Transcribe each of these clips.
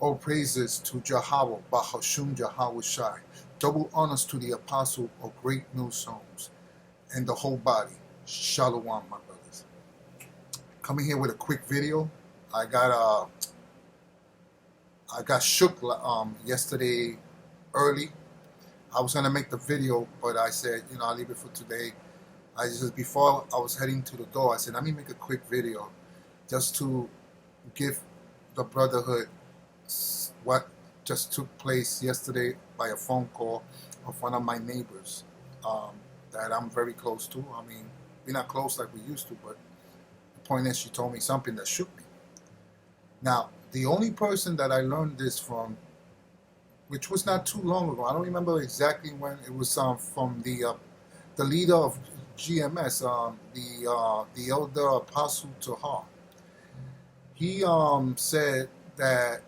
All praises to Yahweh, Bahashum Yahweh Shai. Double honors to the apostle of great new songs and the whole body. Shalom, my brothers. Coming here with a quick video. I got shook yesterday early. I was gonna make the video, but I said, I'll leave it for today. Before I was heading to the door, I said, let me make a quick video just to give the brotherhood what just took place yesterday by a phone call of one of my neighbors that I'm very close to. I mean, we're not close like we used to, but the point is she told me something that shook me. Now, the only person that I learned this from, which was not too long ago, I don't remember exactly when, it was from the leader of GMS, the elder apostle Tahar. He said that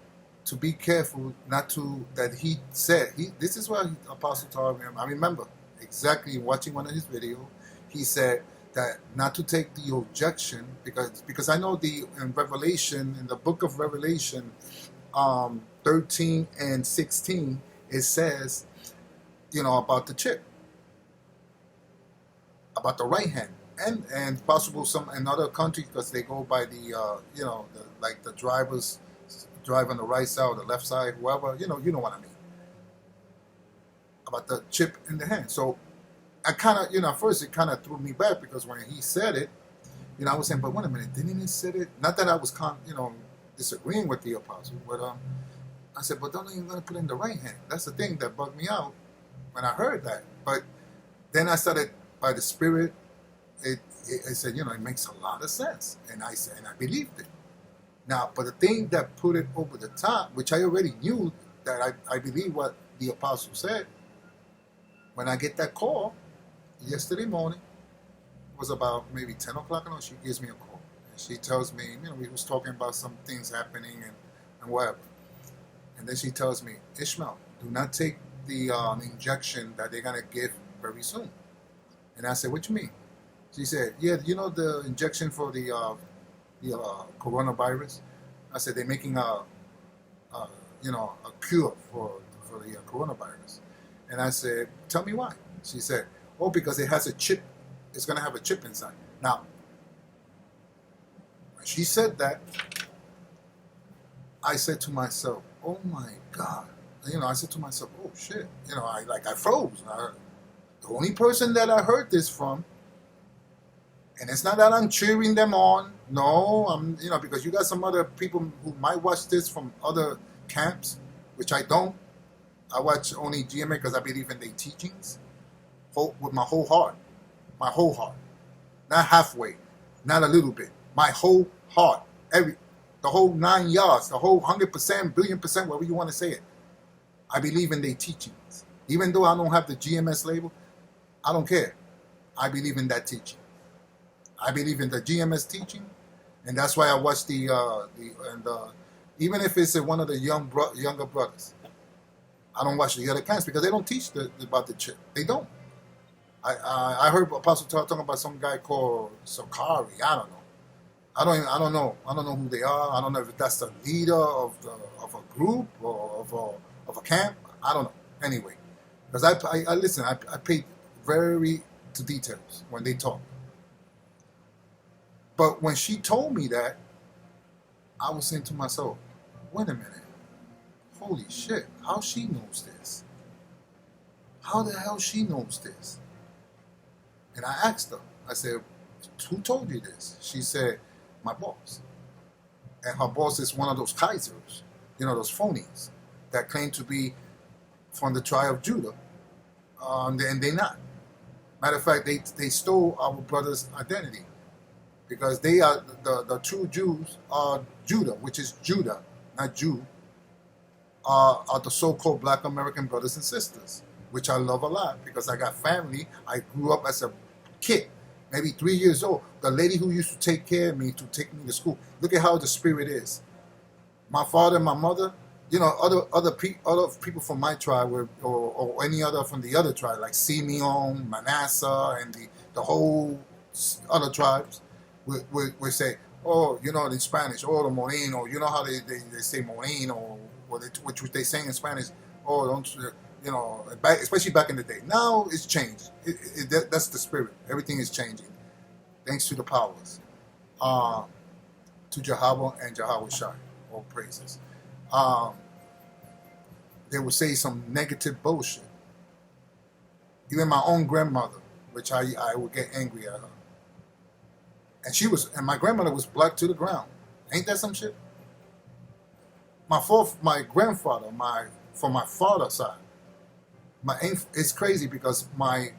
to be careful not to, that he said, this is what Apostle Tahar, I remember exactly watching one of his videos, he said that not to take the objection, because I know in Revelation, in the book of Revelation 13 and 16, it says, about the chip, about the right hand, and possible some in other countries, because they go by the like the drivers drive on the right side or the left side, whoever, you know what I mean, about the chip in the hand. So I kind of, at first it kind of threw me back, because when he said it, I was saying, but wait a minute, didn't he say it? Not that I was disagreeing with the apostle, but I said, but don't even gonna put it in the right hand. That's the thing that bugged me out when I heard that. But then I started, by the Spirit, it said, it makes a lot of sense, and I said, and I believed it. Now, but the thing that put it over the top, which I already knew, that I believe what the apostle said, when I get that call yesterday morning, it was about maybe 10 o'clock, and she gives me a call. And she tells me, we was talking about some things happening and whatever. And then she tells me, Ishmael, do not take the injection that they're going to give very soon. And I said, what you mean? She said, yeah, the injection for the coronavirus. I said, they're making a cure for the coronavirus. And I said, tell me why. She said, oh, because it has a chip. It's going to have a chip inside. Now, when she said that, I said to myself, oh my God. I said to myself, oh shit. I froze. The only person that I heard this from, and it's not that I'm cheering them on. No, I'm, because you got some other people who might watch this from other camps, which I don't. I watch only GMA because I believe in their teachings with my whole heart. My whole heart. Not halfway, not a little bit. My whole heart. The whole 9 yards, the whole 100%, billion%, whatever you want to say it. I believe in their teachings. Even though I don't have the GMS label, I don't care. I believe in that teaching. I believe in the GMS teaching, and that's why I watch even if it's one of the younger brothers, I don't watch the other camps because they don't teach about the chip. They don't. I heard Apostle talking about some guy called Sakari. I don't know. I don't know. I don't know who they are. I don't know if that's the leader of a group or of a camp. I don't know. Anyway, because I listen. I pay very to details when they talk. But when she told me that, I was saying to myself, wait a minute. Holy shit, how she knows this? How the hell she knows this? And I asked her, I said, who told you this? She said, my boss. And her boss is one of those Kaisers, those phonies that claim to be from the tribe of Judah. And they're not. Matter of fact, they stole our brother's identity. Because they are the true Jews are Judah, which is Judah, not Jew, are the so-called Black American brothers and sisters, which I love a lot because I got family. I grew up as a kid, maybe 3 years old. The lady who used to take care of me, to take me to school. Look at how the spirit is. My father and my mother, other people from my tribe or any other from the other tribe, like Simeon, Manasseh, and the whole other tribes. We say, oh, in Spanish, oh, the Moreno, how they say Moreno, which they say in Spanish. Oh, don't you know? Back, especially back in the day. Now it's changed. That's the spirit. Everything is changing thanks to the powers. Uh, to Jehovah and Jehovah Shai, all praises. Um, they would say some negative bullshit. Even my own grandmother, which I would get angry at her. And my grandmother was black to the ground. Ain't that some shit? My grandfather, from my father's side, it's crazy because my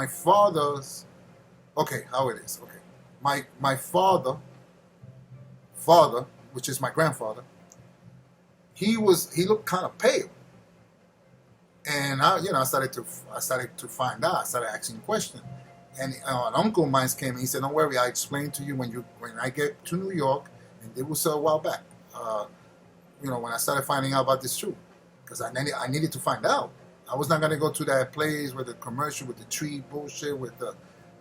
father's, okay, how it is, okay. My father, which is my grandfather, he looked kind of pale. And I started to find out. I started asking questions, and an uncle of mine came and he said, "Don't worry, I explained to you when I get to New York." And it was a while back. When I started finding out about this truth, because I needed to find out. I was not gonna go to that place with the commercial with the tree bullshit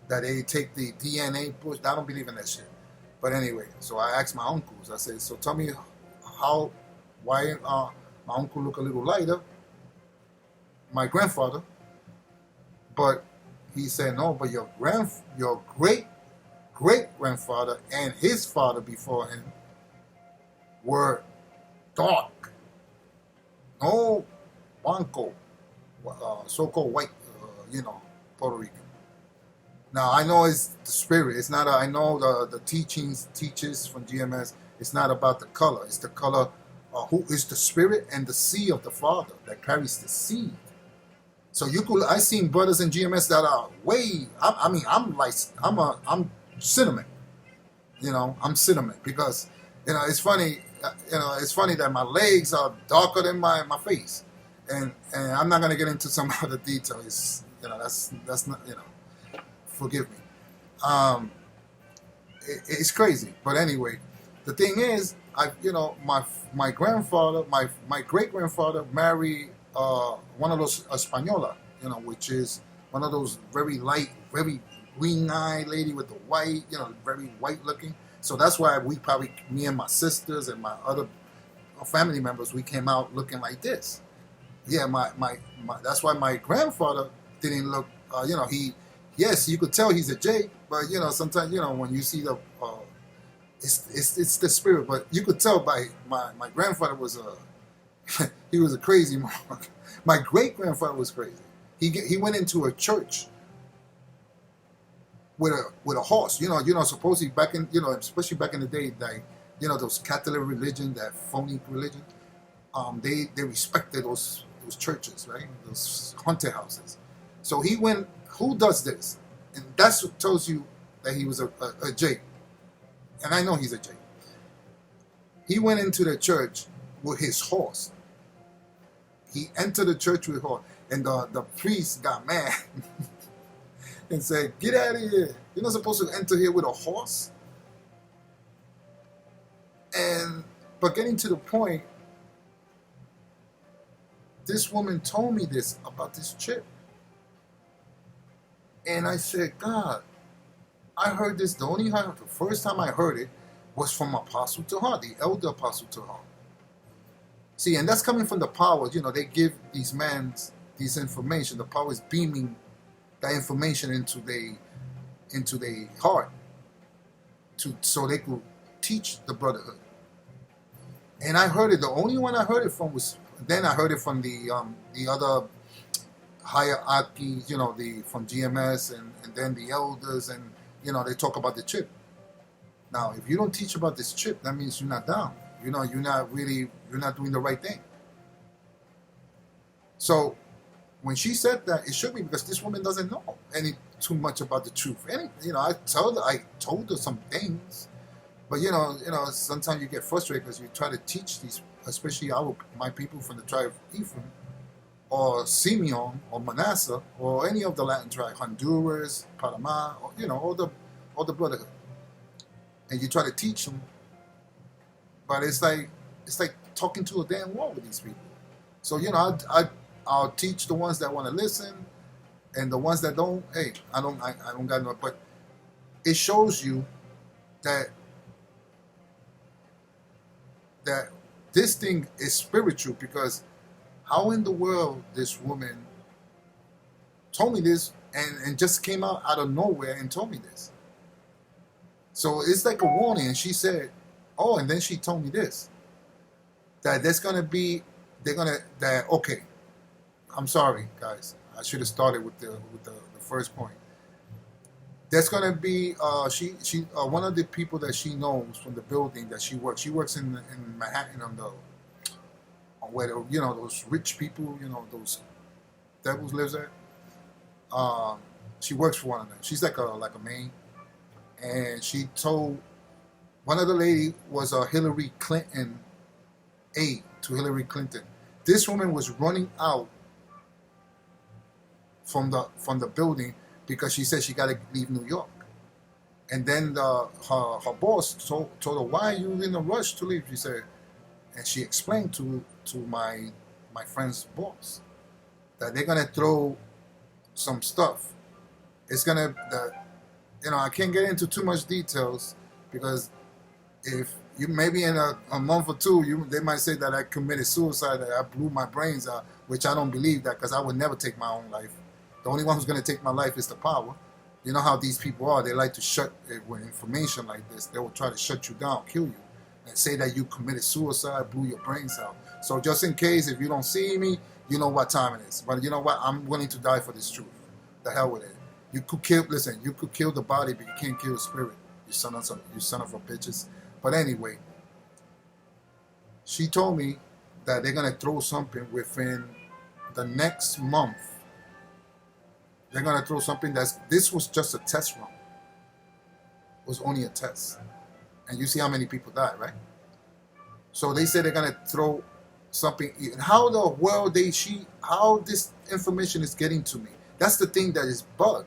that they take the DNA bullshit. I don't believe in that shit. But anyway, so I asked my uncles. I said, "So tell me why my uncle look a little lighter." My grandfather, but he said no. But your great grandfather and his father before him were dark, no blanco, so-called white, Puerto Rican. Now I know it's the spirit. It's not. I know the teaches from GMS. It's not about the color. It's the color. Who is the spirit and the seed of the Father that carries the seed. So I seen brothers in GMS that are way. I'm cinnamon. I'm cinnamon because it's funny. It's funny that my legs are darker than my face, and I'm not gonna get into some other details. That's not. Forgive me. It's crazy, but anyway, the thing is, my grandfather, my great grandfather married one of those Española, which is one of those very light, very green-eyed lady with the white, very white looking. So that's why me and my sisters and my other family members, we came out looking like this. Yeah, that's why my grandfather didn't look, yes, you could tell he's a J, but sometimes, when you see the, it's the spirit, but you could tell by my grandfather was he was a crazy motherfucker. My great grandfather was crazy. He went into a church with a horse. Supposedly back in especially back in the day, like those Catholic religion, that phony religion, they respected those churches, right? Those haunted houses. So he went. Who does this? And that's what tells you that he was a J. And I know he's a J. He went into the church with his horse. He entered the church with horse, and the priest got mad and said, "Get out of here! You're not supposed to enter here with a horse." But getting to the point, this woman told me this about this chip, and I said, "God, I heard this. The first time I heard it was from Apostle Tahar, the elder Apostle Tahar." See, and that's coming from the powers. They give these men this information. The power is beaming that information into their heart, so they could teach the brotherhood. And I heard it. The only one I heard it from was, then I heard it from the other hierarchy, from GMS and then the elders, and they talk about the chip. Now, if you don't teach about this chip, that means you're not down. You're not doing the right thing. So when she said that, it should be because this woman doesn't know too much about the truth. I told her some things, but sometimes you get frustrated because you try to teach these, especially my people from the tribe of Ephraim, or Simeon, or Manasseh, or any of the Latin tribes, Honduras, Panama, or, all the brotherhood, and you try to teach them. But it's like talking to a damn wall with these people. So I'll teach the ones that want to listen, and the ones that don't. Hey, I don't got no. But it shows you that this thing is spiritual, because how in the world this woman told me this and just came out of nowhere and told me this? So it's like a warning. And she said, oh, and then she told me this, that there's going to be, okay, I'm sorry, guys. I should have started with the first point. There's gonna be one of the people that she knows from the building that she works. She works in Manhattan on where those rich people, those devils lives at. She works for one of them. She's like a maid, and she told one of the lady was a Hillary Clinton aide to Hillary Clinton. This woman was running out from the building because she said she got to leave New York. And then her boss told her, why are you in a rush to leave? She said, and she explained to my friend's boss that they're gonna throw some stuff. It's gonna I can't get into too much details, because if you maybe in a month or two, they might say that I committed suicide, that I blew my brains out, which I don't believe that, because I would never take my own life. The only one who's going to take my life is the power. You know how these people are. They like to shut, with information like this, they will try to shut you down, kill you, and say that you committed suicide, blew your brains out. So just in case, if you don't see me, you know what time it is. But you know what? I'm willing to die for this truth. The hell with it. You could kill the body, but you can't kill the spirit. You son of a bitches. But anyway, she told me that they're going to throw something within the next month. They're going to throw something this was just a test run. It was only a test. And you see how many people died, right? So they said they're going to throw something. How the world how this information is getting to me? That's the thing that is bugged.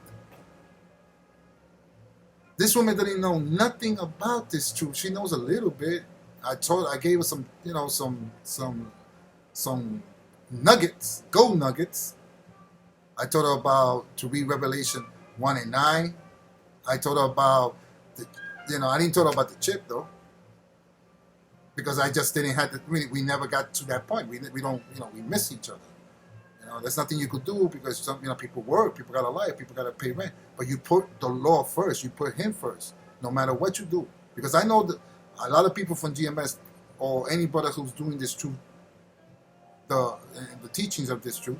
This woman didn't know nothing about this truth. She knows a little bit. I gave her some, some nuggets, gold nuggets. I told her to read Revelation 1 and 9. I told her about I didn't tell her about the chip though, because I just didn't have we never got to that point. We don't, we miss each other. There's nothing you could do, because people work, people got a life, people got to pay rent. But you put the law first. You put him first, no matter what you do. Because I know that a lot of people from GMS, or anybody who's doing this truth, the teachings of this truth,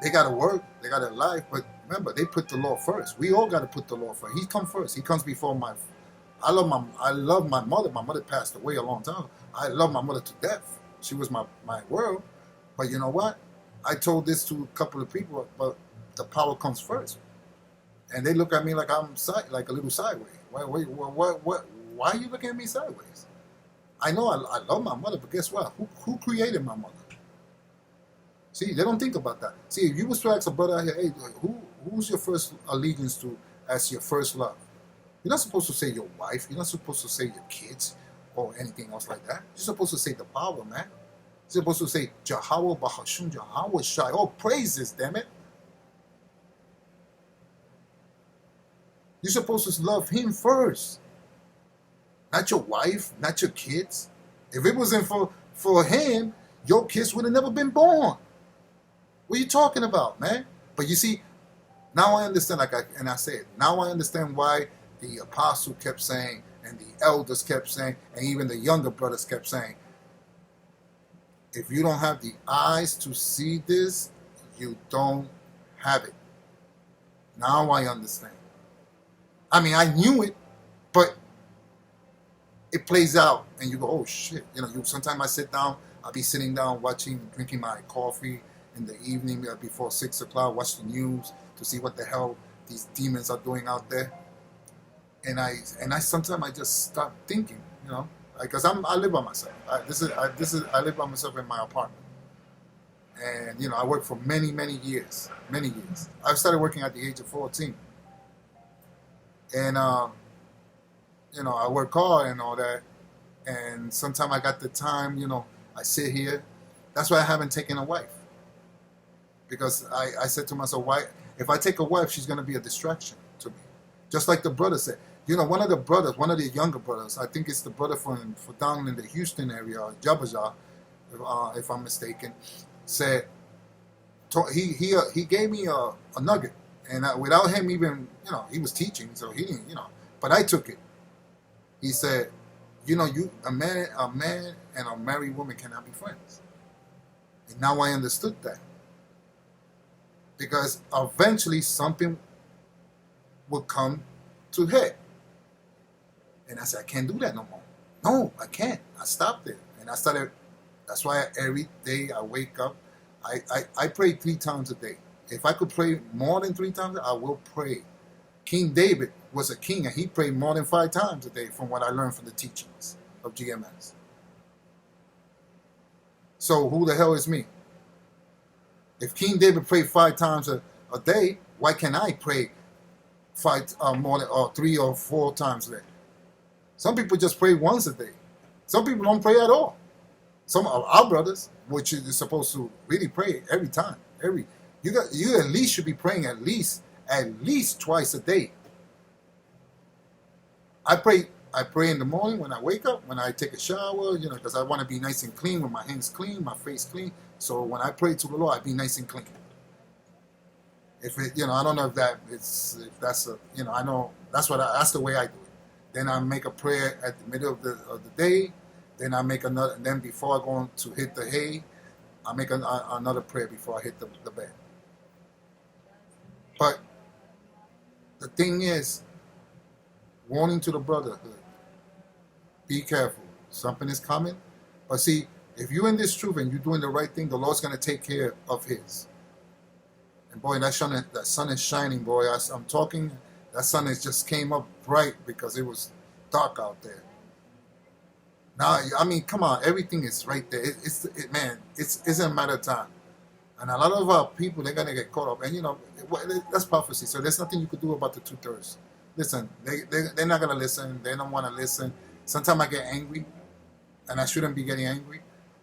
they got to work, they got a life, but remember, they put the law first. We all got to put the law first. He comes first. He comes before I love my mother. My mother passed away a long time ago. I love my mother to death. She was my world. But you know what? I told this to a couple of people, but the power comes first. And they look at me like I'm like a little sideways. Why are you looking at me sideways? I know I love my mother, but guess what? Who created my mother? See, they don't think about that. See, if you was to ask a brother out here, hey, who's your first allegiance to as your first love? You're not supposed to say your wife. You're not supposed to say your kids or anything else like that. You're supposed to say the power, man. You're supposed to say Jehovah Bahashum, Jehovah Shai. Oh, praises, damn it. You're supposed to love him first. Not your wife, not your kids. If it wasn't for him, your kids would have never been born. What are you talking about, man? But you see, now I understand, now I understand why the apostle kept saying, and the elders kept saying, and even the younger brothers kept saying, if you don't have the eyes to see this, you don't have it. Now I understand. I mean, I knew it, but it plays out, and you go, oh shit. Sometimes I sit down, I'll be sitting down drinking my coffee in the evening before 6 o'clock, watch the news to see what the hell these demons are doing out there. And I sometimes I just stop thinking, because I live by myself. I live by myself in my apartment, and I worked for many years. I started working at the age of 14, and I work hard and all that. And sometimes I got the time, I sit here. That's why I haven't taken a wife, because I said to myself, why? If I take a wife, she's going to be a distraction to me. Just like the brother said, You know, one of the brothers, one of the younger brothers, I think it's the brother from down in the Houston area, Jabbaja, if I'm mistaken, said he gave me a nugget, and without him even, you know, he was teaching, so he didn't, you know, but I took it. He said, you know, a man and a married woman cannot be friends, and now I understood that because eventually something would come to head, and I said I can't do that no more. No, I can't. I stopped it, and I started. That's why every day I wake up. I pray 3 times a day. If I could pray more than 3 times, I will pray. King David was a king, and he prayed more than 5 times a day from what I learned from the teachings of GMS. So who the hell is me? If King David prayed 5 times a day, why can't I pray more than or 3 or 4 times a day? Some people just pray once a day. Some people don't pray at all. Some of our brothers, which is supposed to really pray every time, you at least should be praying at least twice a day. I pray in the morning when I wake up, when I take a shower, you know, because I want to be nice and clean, with my hands clean, my face clean. So when I pray to the Lord, I be nice and clean. If it, you know, I don't know if that's a, you know, I know that's the way I do it. Then I make a prayer at the middle of the day. Then I make another. And then before I go to hit the hay, I make another prayer before I hit the bed. But the thing is, warning to the brotherhood: be careful. Something is coming. But see, if you're in this truth and you're doing the right thing, the Lord's going to take care of His. And boy, that sun is shining, boy. I'm talking. That sun has just came up bright because it was dark out there. Now, I mean, come on, everything is right there. It's a matter of time. And a lot of our people, they're going to get caught up. And, you know, that's prophecy. So there's nothing you could do about the 2/3. Listen, they're not going to listen. They don't want to listen. Sometimes I get angry, and I shouldn't be getting angry.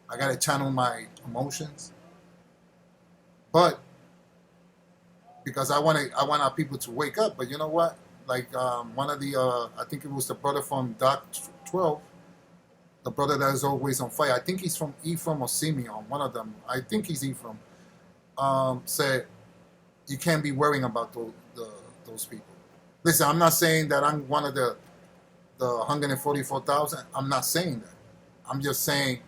I got to channel my emotions. But because I want our people to wake up. But you know what? Like one of the, I think it was the brother from Doc 12, the brother that is always on fire. I think he's from Ephraim or Simeon, one of them. I think he's Ephraim. Said, you can't be worrying about those people. Listen, I'm not saying that I'm one of the 144,000. I'm not saying that. I'm just saying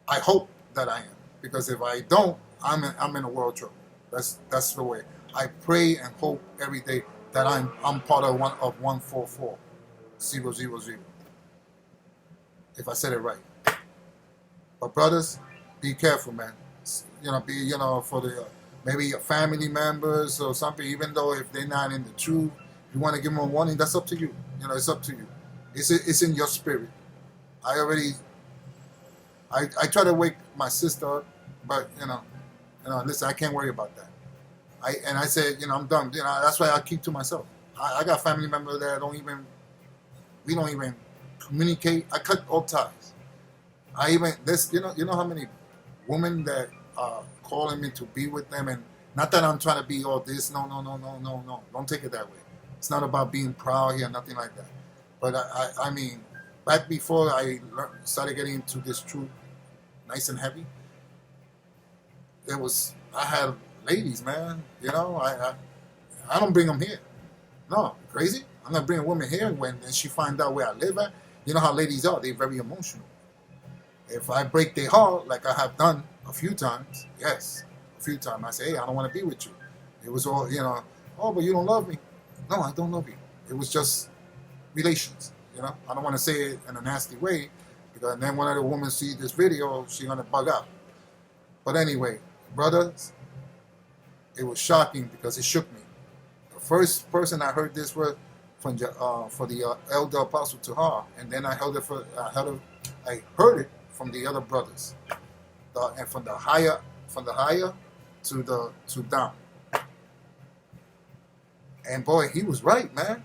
I hope that I am. Because if I don't, I'm in a world trouble. That's the way. I pray and hope every day that I'm part of 144,000. If I said it right. But brothers, be careful, man. You know, for the maybe your family members or something. Even though if they're not in the truth, if you want to give them a warning, that's up to you. You know, it's up to you. It's in your spirit. I try to wake my sister up, but you know, listen, I can't worry about that. I said, you know, I'm done. You know, that's why I keep to myself. I got family members that we don't even communicate. I cut all ties. You know how many women that are calling me to be with them, and not that I'm trying to be all this. No. Don't take it that way. It's not about being proud here, nothing like that. But I mean, back before I started getting into this truth, nice and heavy, I had ladies, man. You know, I don't bring them here. No, crazy. I'm gonna bring a woman here when she find out where I live at. You know how ladies are; they're very emotional. If I break their heart, like I have done a few times, yes, a few times, I say, hey, I don't want to be with you. It was all, you know, oh, but you don't love me. No, I don't love you. It was just relations. You know, I don't want to say it in a nasty way because then when the woman see this video, she's gonna bug out. But anyway, brothers, it was shocking because it shook me. The first person I heard this was for the elder apostle Tahar, and then I heard it from the other brothers, and from the higher to down. And boy, he was right, man.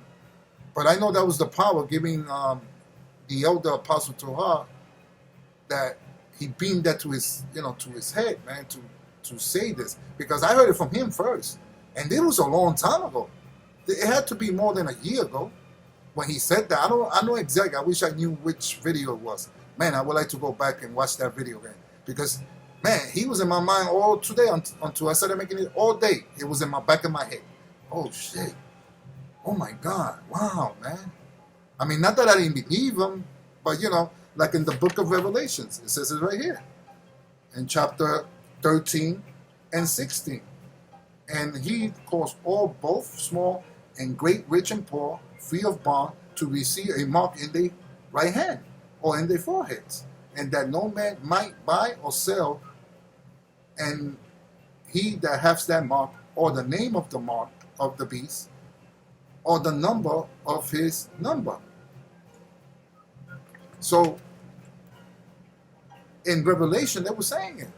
But I know that was the power giving the elder apostle Tahar, that he beamed that to his head, man, to say this, because I heard it from him first, and it was a long time ago. It had to be more than a year ago. when he said that, I know exactly. I wish I knew which video it was. Man, I would like to go back and watch that video again because, man, he was in my mind all today until I started making it all day. It was in my back of my head. Oh shit! Oh my God! Wow, man. I mean, not that I didn't believe him, but you know, like in the book of Revelations, it says it right here in chapter 13 and 16. And he caused all, both small and great, rich and poor, free of bond, to receive a mark in their right hand or in their foreheads, and that no man might buy or sell, and he that hath that mark, or the name of the mark of the beast, or the number of his number. So in Revelation, they were saying it.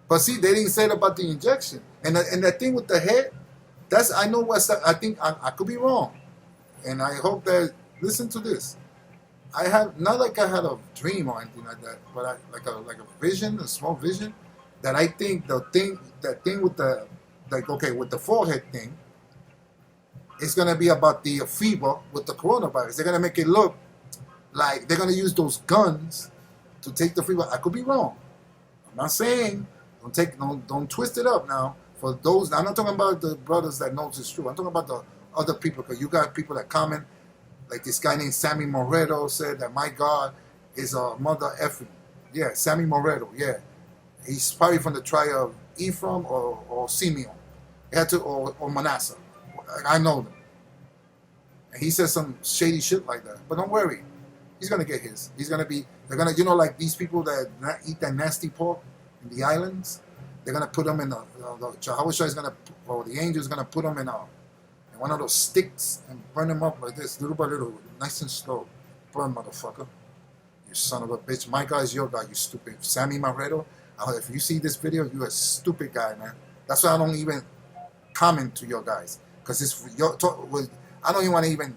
But see, they didn't say it about the injection. And that thing with the head, that's, I know what, I think, I could be wrong. And I hope that, listen to this. I have, not like I had a dream or anything like that, but like a vision, a small vision, that I think that thing with the, like, okay, with the forehead thing, it's going to be about the fever with the coronavirus. They're going to make it look like they're going to use those guns to take the fever. I could be wrong. I'm not saying, don't twist it up now. For those, I'm not talking about the brothers that knows it's true. I'm talking about the other people, because you got people that comment, like this guy named Sammy Moreto said that my God is a mother effing. Yeah, Sammy Moreto, yeah. He's probably from the tribe of Ephraim or Simeon. He had to, or Manasseh. I know them. And he says some shady shit like that. But don't worry. He's going to get his. He's going to be, they're going to, you know, like these people that eat that nasty pork in the islands, they're going to put them in the Jehovah Shai is going to, or the angel is going to put them in one of those sticks and burn them up like this, little by little, nice and slow. Burn, motherfucker. You son of a bitch. My God is your God, you stupid. Sammy Moreto, if you see this video, you're a stupid guy, man. That's why I don't even comment to your guys. Because it's your talk, I don't even want to even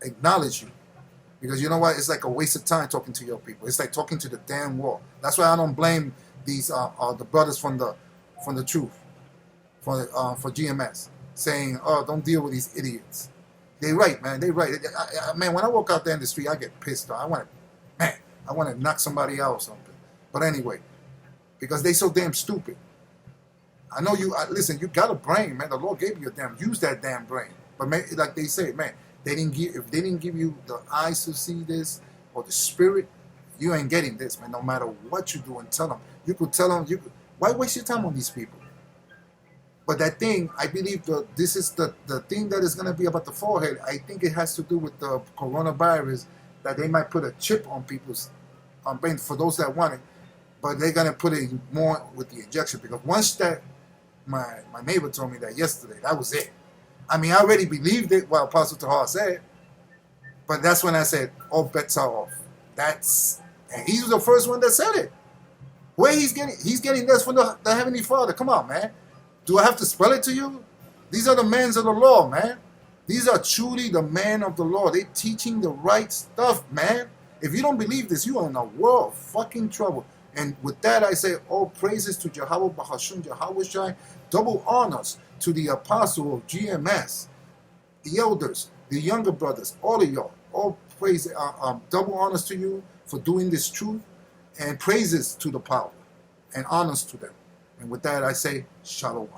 acknowledge you. Because you know what? It's like a waste of time talking to your people. It's like talking to the damn wall. That's why I don't blame these the brothers from the truth, for GMS, saying, "Oh, don't deal with these idiots." They right, man. They right. Man, when I walk out there in the street, I get pissed off. I want to knock somebody out or something. But anyway, because they so damn stupid. I know you. Listen, you got a brain, man. The Lord gave you a damn. Use that damn brain. But man, like they say, man, if they didn't give you the eyes to see this or the spirit, you ain't getting this, man. No matter what you do, and tell them. You could tell them. Why waste your time on these people? But that thing, I believe this is the thing that is going to be about the forehead. I think it has to do with the coronavirus, that they might put a chip on people's brain for those that want it. But they're going to put it more with the injection, because once that, my neighbor told me that yesterday, that was it. I mean, I already believed it, what Apostle Tahar said, but that's when I said, all bets are off. And he was the first one that said it. Where he's getting this from the Heavenly Father. Come on, man. Do I have to spell it to you? These are the men of the law, man. These are truly the men of the law. They're teaching the right stuff, man. If you don't believe this, you are in a world of fucking trouble. And with that, I say, all praises to Jehovah Bahashum, Jehovah Shai, double honors to the apostle of GMS, the elders, the younger brothers, all of y'all. All praise, double honors to you for doing this truth, and praises to the power, and honors to them. And with that, I say, Shalom.